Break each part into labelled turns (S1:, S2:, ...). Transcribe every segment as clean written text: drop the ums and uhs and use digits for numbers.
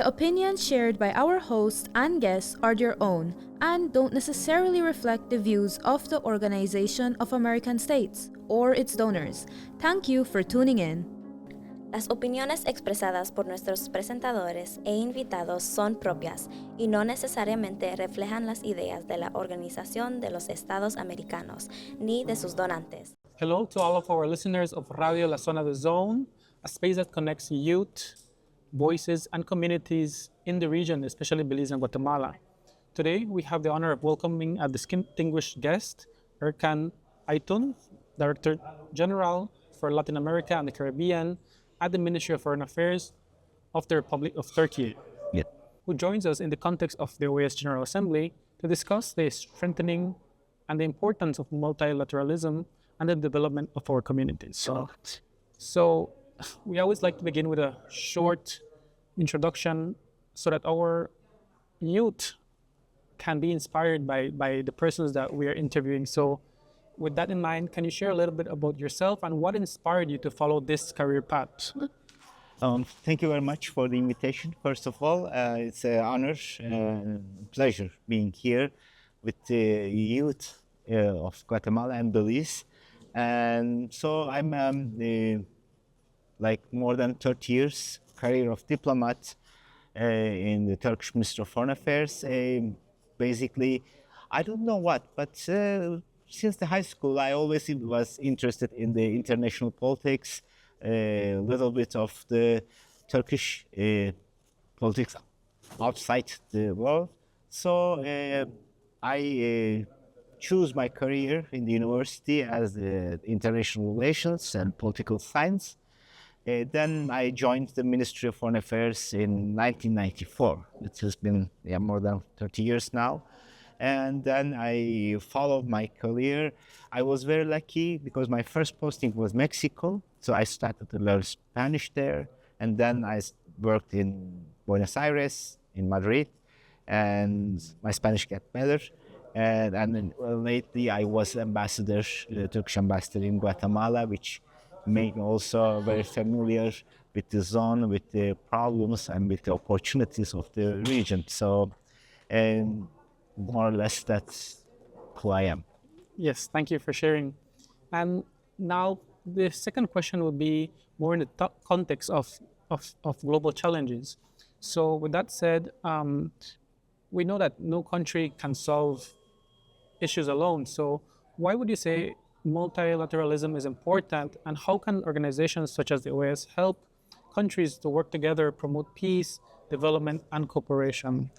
S1: The opinions shared by our host and guests are their own and don't necessarily reflect the views of the Organization of American States or its donors. Thank you for tuning in.
S2: Las opiniones expresadas por nuestros presentadores e invitados son propias y no necesariamente reflejan las ideas de la Organización de los Estados Americanos ni de sus donantes.
S3: Hello to all of our listeners of Radio La Zona The Zone, a space that connects youth, voices, and communities in the region, especially Belize and Guatemala. Today, we have the honor of welcoming a distinguished guest, Erkan Aytun, Director General for Latin America and the Caribbean at the Ministry of Foreign Affairs of the Republic of Turkey, who joins us in the context of the OAS General Assembly to discuss the strengthening and the importance of multilateralism and the development of our communities. So we always like to begin with a short introduction so that our youth can be inspired by the persons that we are interviewing. So with that in mind, can you share a little bit about yourself and what inspired you to follow this career path?
S4: Thank you very much for the invitation. First of all, it's an honor and pleasure being here with the youth of Guatemala and Belize. And so I'm like more than 30 years career of diplomat in the Turkish Ministry of Foreign Affairs. Basically, I don't know what, but since the high school, I always was interested in the international politics, a little bit of the Turkish politics outside the world. So I choose my career in the university as international relations and political science. Then I joined the Ministry of Foreign Affairs in 1994. It has been more than 30 years now. And then I followed my career. I was very lucky because my first posting was Mexico. So I started to learn Spanish there. And then I worked in Buenos Aires, in Madrid, and my Spanish got better. And then lately I was ambassador, the Turkish ambassador in Guatemala, which made me also very familiar with the zone, with the problems and with the opportunities of the region. So, more or less, that's who I am.
S3: Yes, thank you for sharing. And now the second question would be more in the context of global challenges. So with that said, we know that no country can solve issues alone. So why would you say multilateralism is important, and how can organizations such as the OAS help countries to work together, promote peace, development, and cooperation?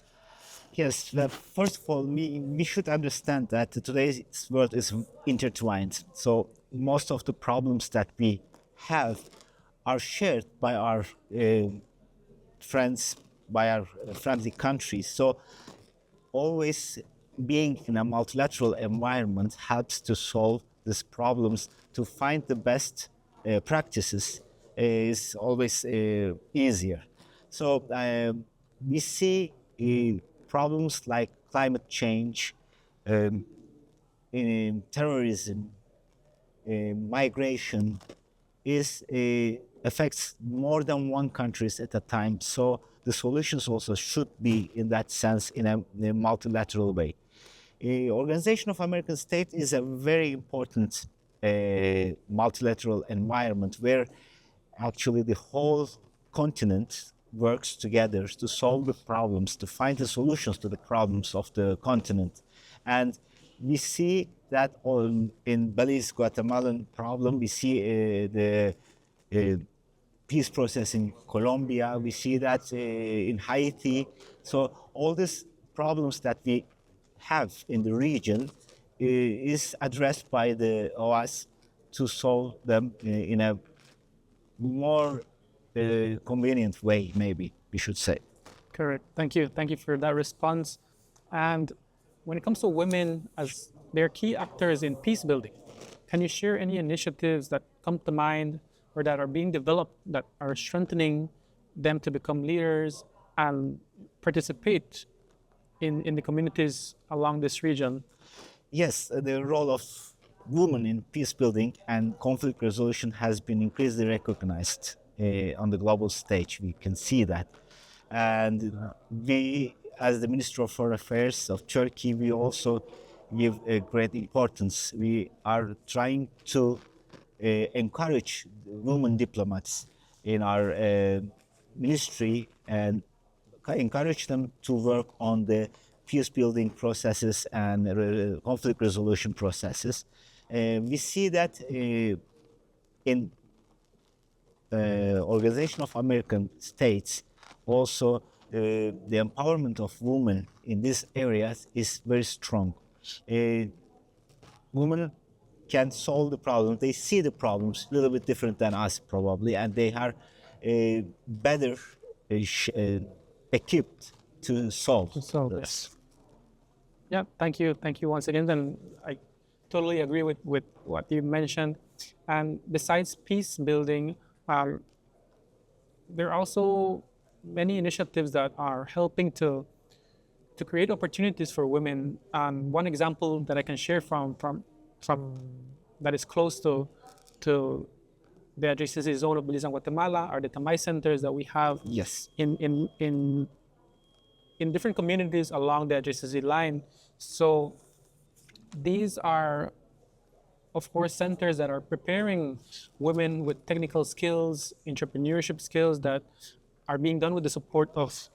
S4: Yes, first of all, we should understand that today's world is intertwined. So most of the problems that we have are shared by our friends, by our friendly countries. So always being in a multilateral environment helps to solve these problems. To find the best practices is always easier. So we see problems like climate change, terrorism, migration affects more than one country at a time. So the solutions also should be, in that sense, in a multilateral way. Organization of American States is a very important multilateral environment where actually the whole continent works together to solve the problems, to find the solutions to the problems of the continent. And we see that in Belize, Guatemalan problem, we see the peace process in Colombia, we see that in Haiti. So all these problems that we have in the region is addressed by the OAS to solve them in a more convenient way, maybe we should say.
S3: Correct. Thank you. Thank you for that response. And when it comes to women as they're key actors in peace building, can you share any initiatives that come to mind or that are being developed that are strengthening them to become leaders and participate in the communities along this region?
S4: Yes, the role of women in peace building and conflict resolution has been increasingly recognized on the global stage. We can see that. And we, as the Minister of Foreign Affairs of Turkey, we also give a great importance. We are trying to encourage women diplomats in our ministry and encourage them to work on the peace building processes and conflict resolution processes. We see that in Organization of American States, also the empowerment of women in these areas is very strong. Women can solve the problems. They see the problems a little bit different than us probably, and they are better equipped to solve.
S3: So
S4: this.
S3: yeah, thank you once again. And I totally agree with what you mentioned. And besides peace building, there are also many initiatives that are helping to create opportunities for women. One example that I can share from that is close to the Adjacency Zone of Belize and Guatemala are the Tamay centers that we have
S4: Yes.
S3: in different communities along the Adjacency line. So these are, of course, centers that are preparing women with technical skills, entrepreneurship skills that are being done with the support of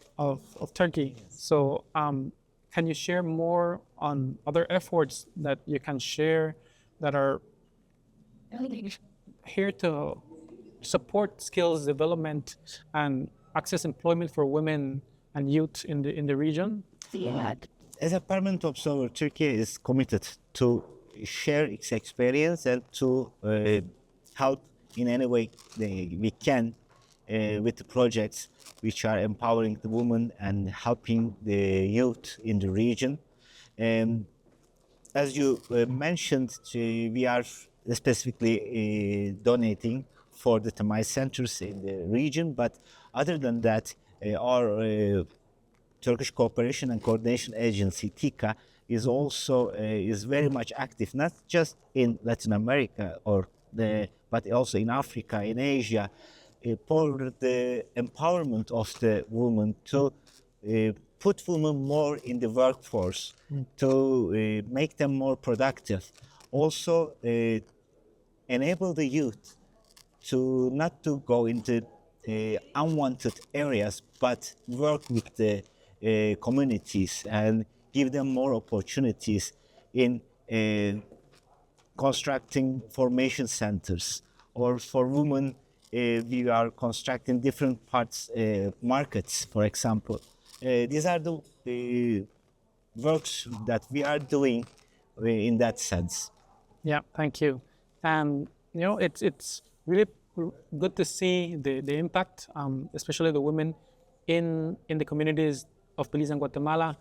S3: Turkey. So can you share more on other efforts that you can share that are here to support skills development and access employment for women and youth in the region?
S4: As a permanent observer, Turkey is committed to share its experience and to help in any way we can with the projects which are empowering the women and helping the youth in the region. As you mentioned, we are specifically donating for the Tamay centers in the region, but other than that, our Turkish Cooperation and Coordination Agency, TICA, is also is very much active, not just in Latin America but also in Africa, in Asia, for the empowerment of the women to put women more in the workforce, to make them more productive. Also, enable the youth to not to go into unwanted areas, but work with the communities and give them more opportunities in constructing formation centers, or for women we are constructing different parts markets, for example. These are the works that we are doing in that sense.
S3: Yeah, thank you. And it's really good to see the impact, especially the women in the communities of Belize and Guatemala.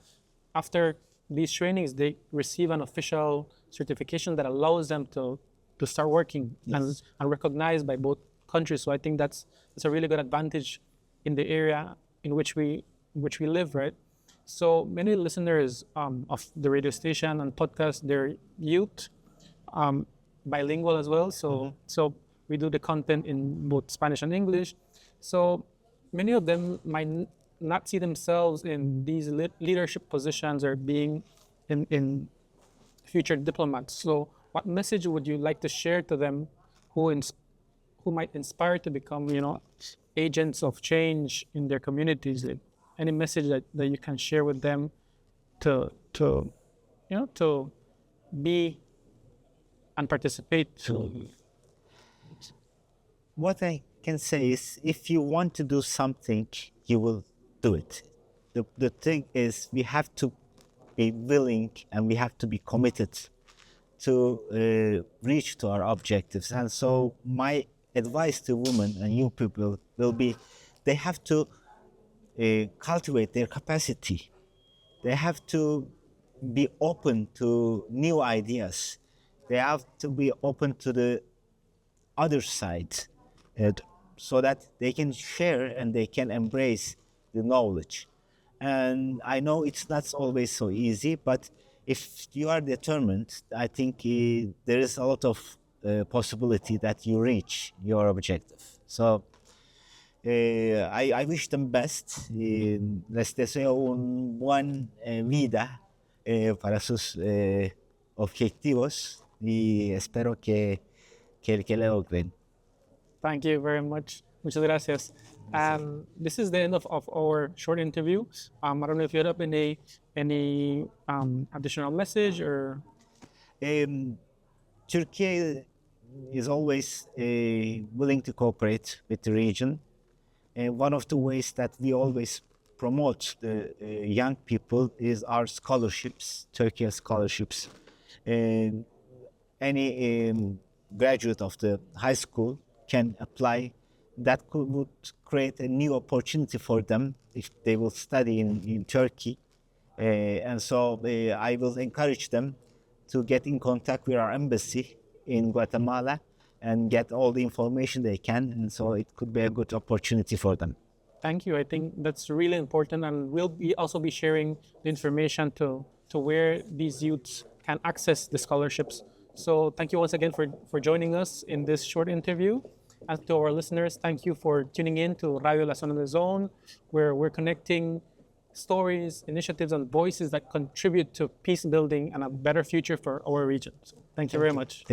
S3: After these trainings, they receive an official certification that allows them to start working. Yes. and recognized by both countries. So I think that's a really good advantage in the area in which we live, right? So many listeners of the radio station and podcast, they're youth, bilingual as well. So we do the content in both Spanish and English. So many of them might not see themselves in these leadership positions or being in future diplomats. So what message would you like to share to them who might inspire to become, agents of change in their communities? Any message that you can share with them to be and participate?
S4: What I can say is, if you want to do something, you will do it. The thing is, we have to be willing and we have to be committed to reach to our objectives. And so my advice to women and young people will be, they have to cultivate their capacity. They have to be open to new ideas. They have to be open to the other side, so that they can share and they can embrace the knowledge. And I know it's not always so easy, but if you are determined, I think there is a lot of possibility that you reach your objective. So I wish them best. Les deseo un buen vida para sus objetivos y espero que le logren.
S3: Thank you very much. Muchas gracias. This is the end of our short interview. I don't know if you have any additional message or.
S4: Turkey is always willing to cooperate with the region. One of the ways that we always promote the young people is our scholarships, Turkey scholarships. Any graduate of the high school can apply. That would create a new opportunity for them if they will study in Turkey. And so I will encourage them to get in contact with our embassy in Guatemala and get all the information they can. And so it could be a good opportunity for them.
S3: Thank you. I think that's really important, and we'll also be sharing the information to where these youths can access the scholarships. So thank you once again for joining us in this short interview. And to our listeners, thank you for tuning in to Radio La Zona The Zone, where we're connecting stories, initiatives, and voices that contribute to peace building and a better future for our region. So thank you very much.